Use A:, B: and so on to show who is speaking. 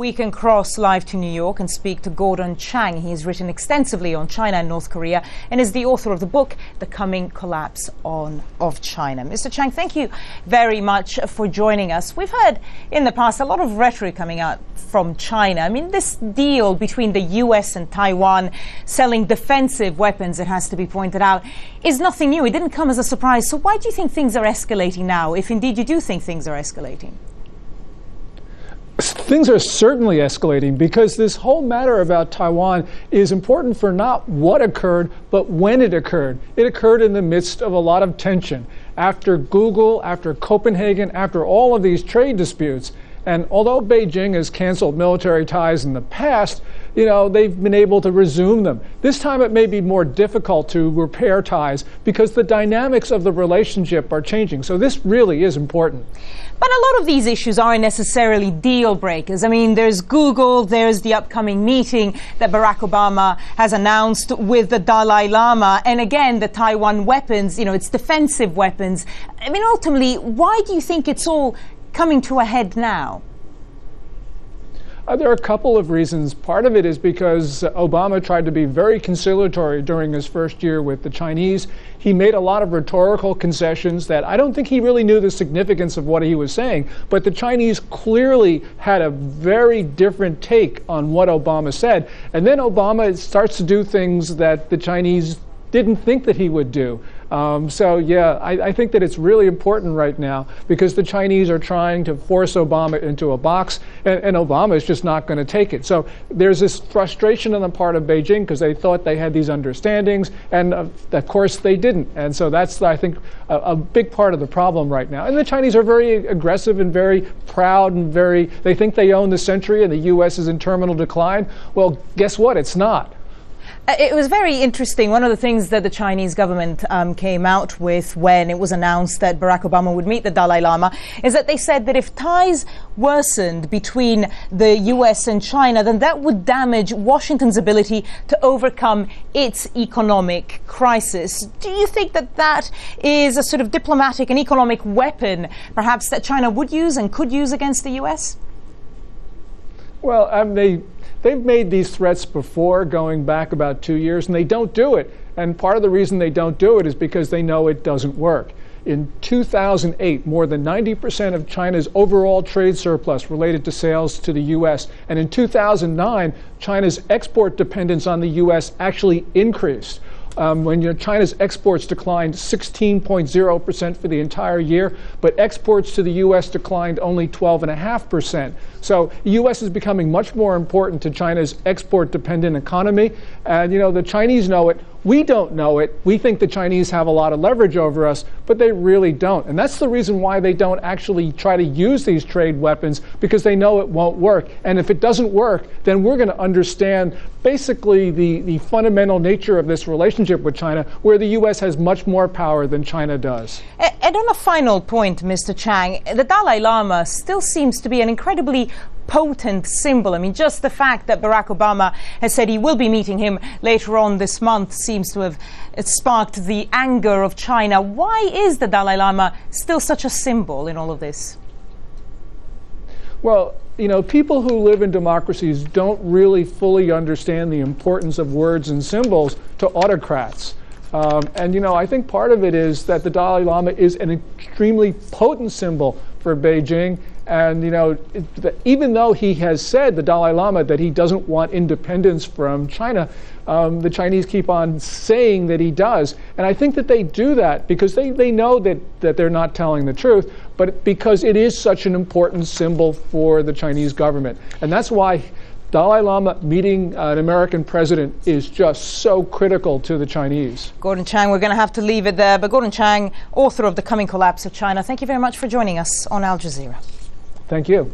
A: We can cross live to New York and speak to Gordon Chang. He has written extensively on China and North Korea and is the author of the book, The Coming Collapse of China. Mr. Chang, thank you very much for joining us. We've heard in the past a lot of rhetoric coming out from China. I mean, this deal between the US and Taiwan selling defensive weapons, it has to be pointed out, is nothing new. It didn't come as a surprise. So why do you think things are escalating now, if indeed you do think things are escalating?
B: Things are certainly escalating because this whole matter about Taiwan is important for not what occurred, but when it occurred. It occurred in the midst of a lot of tension. After Google, after Copenhagen, after all of these trade disputes. And although Beijing has canceled military ties in the past, they've been able to resume them. This time it may be more difficult to repair ties because the dynamics of the relationship are changing. So this really is important.
A: But a lot of these issues aren't necessarily deal breakers. I mean, there's Google, there's the upcoming meeting that Barack Obama has announced with the Dalai Lama. And again, the Taiwan weapons, it's defensive weapons. I mean, ultimately, why do you think it's all coming to a head now?
B: There are a couple of reasons. Part of it is because Obama tried to be very conciliatory during his first year with the Chinese. He made a lot of rhetorical concessions that I don't think he really knew the significance of what he was saying. But the Chinese clearly had a very different take on what Obama said. And then Obama starts to do things that the Chinese didn't think that he would do. I think that it's really important right now because the Chinese are trying to force Obama into a box, and Obama is just not going to take it. So there's this frustration on the part of Beijing because they thought they had these understandings, and of course they didn't. And so that's, I think, a big part of the problem right now. And the Chinese are very aggressive and very proud and they think they own the century and the U.S. is in terminal decline. Well, guess what? It's not.
A: It was very interesting. One of the things that the Chinese government came out with when it was announced that Barack Obama would meet the Dalai Lama is that they said that if ties worsened between the US and China, then that would damage Washington's ability to overcome its economic crisis. Do you think that that is a sort of diplomatic and economic weapon, perhaps, that China would use and could use against the US?
B: Well, they've made these threats before, going back about 2 years, and they don't do it. And part of the reason they don't do it is because they know it doesn't work. In 2008, more than 90% of China's overall trade surplus related to sales to the U.S. And in 2009, China's export dependence on the U.S. actually increased. When China's exports declined 16.0% for the entire year, but exports to the U.S. declined only 12.5%. So the U.S. is becoming much more important to China's export-dependent economy. And, the Chinese know it. We don't know it. We think the Chinese have a lot of leverage over us, but they really don't. And that's the reason why they don't actually try to use these trade weapons, because they know it won't work. And if it doesn't work, then we're going to understand basically the fundamental nature of this relationship with China, where the U.S. has much more power than China does.
A: And on a final point, Mr. Chang, the Dalai Lama still seems to be an incredibly potent symbol. I mean, just the fact that Barack Obama has said he will be meeting him later on this month seems to have sparked the anger of China. Why is the Dalai Lama still such a symbol in all of this?
B: Well, people who live in democracies don't really fully understand the importance of words and symbols to autocrats. I think part of it is that the Dalai Lama is an extremely potent symbol for Beijing. And, even though he has said, the Dalai Lama, that he doesn't want independence from China, the Chinese keep on saying that he does. And I think that they do that because they know that they're not telling the truth, but because it is such an important symbol for the Chinese government. And that's why Dalai Lama meeting an American president is just so critical to the Chinese.
A: Gordon Chang, we're going to have to leave it there. But Gordon Chang, author of The Coming Collapse of China, thank you very much for joining us on Al Jazeera.
B: Thank you.